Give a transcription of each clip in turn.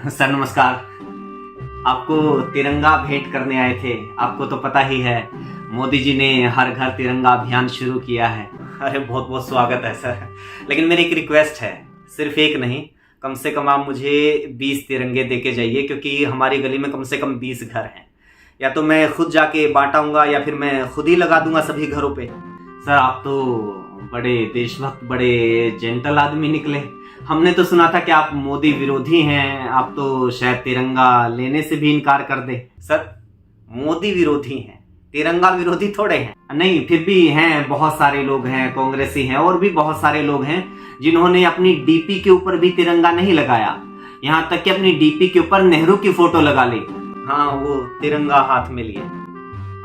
Sir नमस्कार। आपको तिरंगा भेंट करने आए थे। आपको तो पता ही है, मोदी जी ने हर घर तिरंगा अभियान शुरू किया है। अरे बहुत बहुत स्वागत है सर। लेकिन मेरी एक रिक्वेस्ट है, सिर्फ एक नहीं, कम से कम आप मुझे 20 तिरंगे दे के जाइए, क्योंकि हमारी गली में कम से कम 20 घर हैं। या तो मैं खुद जाके बांटाऊंगा या फिर मैं खुद ही लगा दूंगा सभी घरों पे। सर आप तो बड़े देशभक्त, बड़े जेंटल आदमी निकले। हमने तो सुना था कि आप मोदी विरोधी हैं, आप तो शायद तिरंगा लेने से भी इनकार कर दे। सर मोदी विरोधी हैं, तिरंगा विरोधी थोड़े हैं। नहीं, फिर भी हैं, बहुत सारे लोग हैं, कांग्रेसी हैं और भी बहुत सारे लोग हैं जिन्होंने अपनी डीपी के ऊपर भी तिरंगा नहीं लगाया। यहाँ तक कि अपनी डीपी के ऊपर नेहरू की फोटो लगा ली। हाँ, वो तिरंगा हाथ में लिए।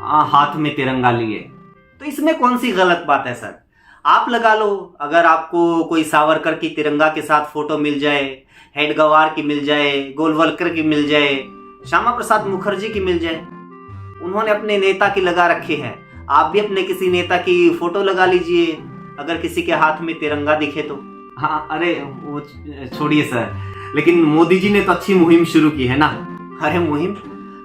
हाँ, हाथ में तिरंगा लिए। तो इसमें कौन सी गलत बात है सर? आप लगा लो। अगर आपको कोई सावरकर की तिरंगा के साथ फोटो मिल जाए, हेडगवार की मिल जाए, गोलवलकर की मिल जाए, श्यामा प्रसाद मुखर्जी की मिल जाए, उन्होंने अपने नेता की लगा रखी है, आप भी अपने किसी नेता की फोटो लगा लीजिए, अगर किसी के हाथ में तिरंगा दिखे तो। हाँ, अरे वो छोड़िए सर, लेकिन मोदी जी ने तो अच्छी मुहिम शुरू की है ना। अरे मुहिम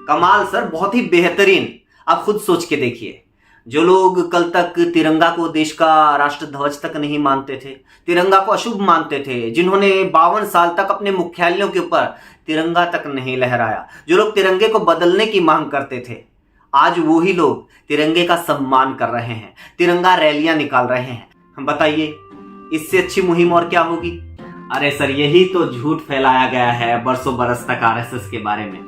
कमाल सर, बहुत ही बेहतरीन। आप खुद सोच के देखिए, जो लोग कल तक तिरंगा को देश का राष्ट्र ध्वज तक नहीं मानते थे, तिरंगा को अशुभ मानते थे, जिन्होंने 52 साल तक अपने मुख्यालयों के ऊपर तिरंगा तक नहीं लहराया, जो लोग तिरंगे को बदलने की मांग करते थे, आज वही लोग तिरंगे का सम्मान कर रहे हैं, तिरंगा रैलियां निकाल रहे हैं। हम बताइए, इससे अच्छी मुहिम और क्या होगी? अरे सर, यही तो झूठ फैलाया गया है बरसों बरस तक आरएसएस के बारे में।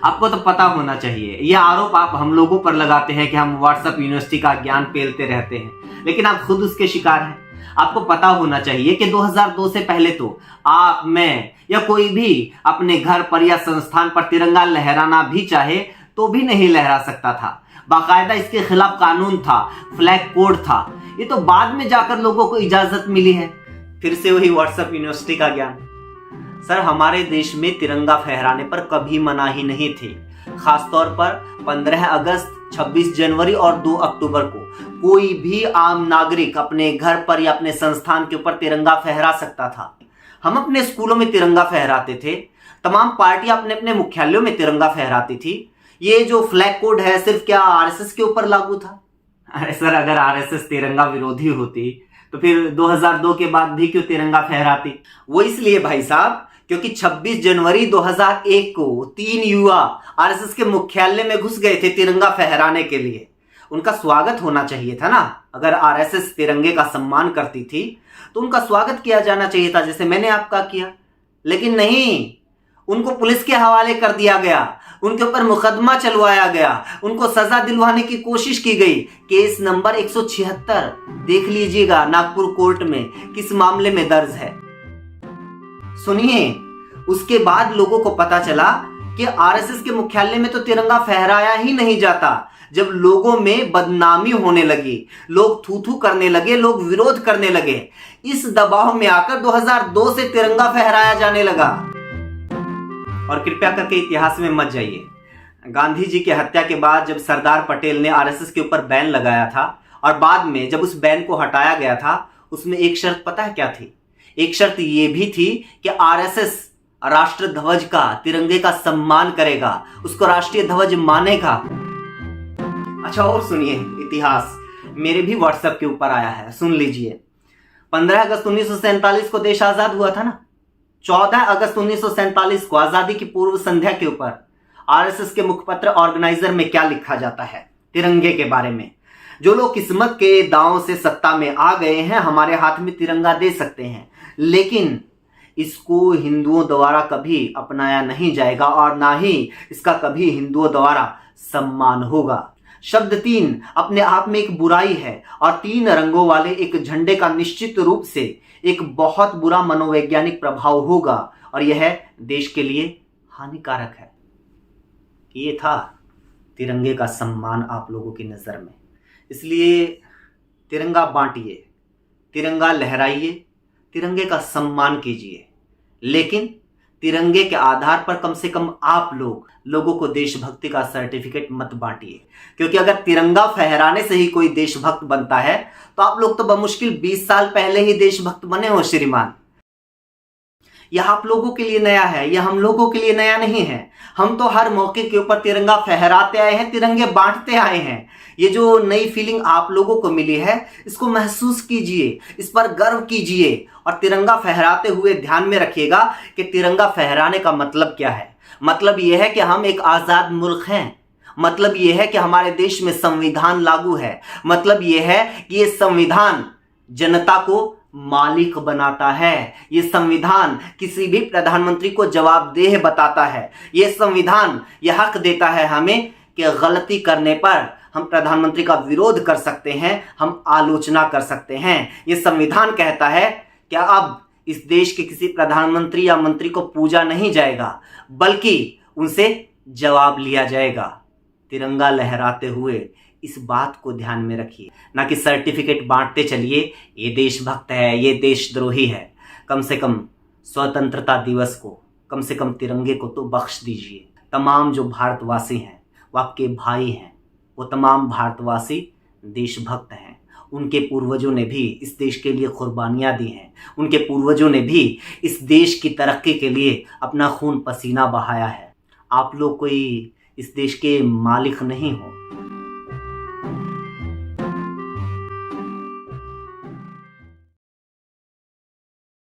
आपको तो पता होना चाहिए। यह आरोप आप हम लोगों पर लगाते हैं कि हम व्हाट्सएप यूनिवर्सिटी का ज्ञान पेलते रहते हैं, लेकिन आप खुद उसके शिकार हैं। आपको पता होना चाहिए कि 2002 से पहले तो आप, मैं या कोई भी अपने घर पर या संस्थान पर तिरंगा लहराना भी चाहे तो भी नहीं लहरा सकता था। बाकायदा इसके खिलाफ कानून था, फ्लैग कोड था। ये तो बाद में जाकर लोगों को इजाजत मिली है। फिर से वही व्हाट्सएप यूनिवर्सिटी का ज्ञान। सर, हमारे देश में तिरंगा फहराने पर कभी मनाही नहीं थी। खासतौर पर 15 अगस्त, 26 जनवरी और 2 अक्टूबर को कोई भी आम नागरिक अपने घर पर या अपने संस्थान के ऊपर तिरंगा फहरा सकता था। हम अपने स्कूलों में तिरंगा फहराते थे, तमाम पार्टियां अपने अपने मुख्यालयों में तिरंगा फहराती थी। ये जो फ्लैग कोड है सिर्फ क्या आरएसएस के ऊपर लागू था? अरे सर, अगर आरएसएस तिरंगा विरोधी होती तो फिर 2002 के बाद भी क्यों तिरंगा फहराती? वो इसलिए भाई साहब, क्योंकि 26 जनवरी 2001 को 3 युवा आरएसएस के मुख्यालय में घुस गए थे तिरंगा फहराने के लिए। उनका स्वागत होना चाहिए था ना। अगर आरएसएस तिरंगे का सम्मान करती थी तो उनका स्वागत किया जाना चाहिए था, जैसे मैंने आपका किया। लेकिन नहीं, उनको पुलिस के हवाले कर दिया गया, उनके ऊपर मुकदमा चलवाया गया, उनको सजा दिलवाने की कोशिश की गई। केस नंबर 176 देख लीजिएगा नागपुर कोर्ट में किस मामले में दर्ज है। सुनिए, उसके बाद लोगों को पता चला कि आरएसएस के मुख्यालय में तो तिरंगा फहराया ही नहीं जाता। जब लोगों में बदनामी होने लगी, लोग थू थू करने लगे, लोग विरोध करने लगे, इस दबाव में आकर 2002 से तिरंगा फहराया जाने लगा। और कृपया करके इतिहास में मत जाइए। गांधी जी की हत्या के बाद जब सरदार पटेल ने आरएसएस के ऊपर बैन लगाया था और बाद में जब उस बैन को हटाया गया था, उसमें एक शर्त पता है क्या थी? एक शर्त यह भी थी कि आरएसएस राष्ट्र ध्वज का, तिरंगे का सम्मान करेगा, उसको राष्ट्रीय ध्वज मानेगा। अच्छा, और सुनिए, इतिहास मेरे भी व्हाट्सएप के ऊपर आया है, सुन लीजिए। 15 अगस्त 1947 को देश आजाद हुआ था ना। 14 अगस्त 1947 को आजादी की पूर्व संध्या के ऊपर आरएसएस के मुखपत्र ऑर्गेनाइजर में क्या लिखा जाता है तिरंगे के बारे में? जो लोग किस्मत के दांव से सत्ता में आ गए हैं, हमारे हाथ में तिरंगा दे सकते हैं, लेकिन इसको हिंदुओं द्वारा कभी अपनाया नहीं जाएगा और ना ही इसका कभी हिंदुओं द्वारा सम्मान होगा। शब्द 3 अपने आप में एक बुराई है और 3 रंगों वाले एक झंडे का निश्चित रूप से एक बहुत बुरा मनोवैज्ञानिक प्रभाव होगा और यह देश के लिए हानिकारक है। ये था तिरंगे का सम्मान आप लोगों की नजर में। इसलिए तिरंगा बांटिए, तिरंगा लहराइए, तिरंगे का सम्मान कीजिए, लेकिन तिरंगे के आधार पर कम से कम आप लोगों को देशभक्ति का सर्टिफिकेट मत बांटिए। क्योंकि अगर तिरंगा फहराने से ही कोई देशभक्त बनता है तो आप लोग तो बमुश्किल 20 साल पहले ही देशभक्त बने हो श्रीमान। यह आप लोगों के लिए नया है, यह हम लोगों के लिए नया नहीं है। हम तो हर मौके के ऊपर तिरंगा फहराते आए हैं, तिरंगे बांटते आए हैं। ये जो नई फीलिंग आप लोगों को मिली है, इसको महसूस कीजिए, इस पर गर्व कीजिए और तिरंगा फहराते हुए ध्यान में रखिएगा कि तिरंगा फहराने का मतलब क्या है। मतलब यह है कि हम एक आज़ाद मुल्क हैं। मतलब यह है कि हमारे देश में संविधान लागू है। मतलब यह है कि ये संविधान जनता को मालिक बनाता है। ये संविधान किसी भी प्रधानमंत्री को जवाबदेह बताता है। ये संविधान यह हक देता है हमें कि गलती करने पर हम प्रधानमंत्री का विरोध कर सकते हैं, हम आलोचना कर सकते हैं। ये संविधान कहता है कि अब इस देश के किसी प्रधानमंत्री या मंत्री को पूजा नहीं जाएगा, बल्कि उनसे जवाब लिया जाएगा। तिरंगा लहराते हुए इस बात को ध्यान में रखिए, ना कि सर्टिफिकेट बांटते चलिए ये देशभक्त है, ये देशद्रोही है। कम से कम स्वतंत्रता दिवस को, कम से कम तिरंगे को तो बख्श दीजिए। तमाम जो भारतवासी हैं वो आपके भाई हैं, वो तमाम भारतवासी देशभक्त हैं। उनके पूर्वजों ने भी इस देश के लिए कुर्बानियां दी हैं। उनके पूर्वजों ने भी इस देश की तरक्की के लिए अपना खून पसीना बहाया है। आप लोग कोई इस देश के मालिक नहीं हो,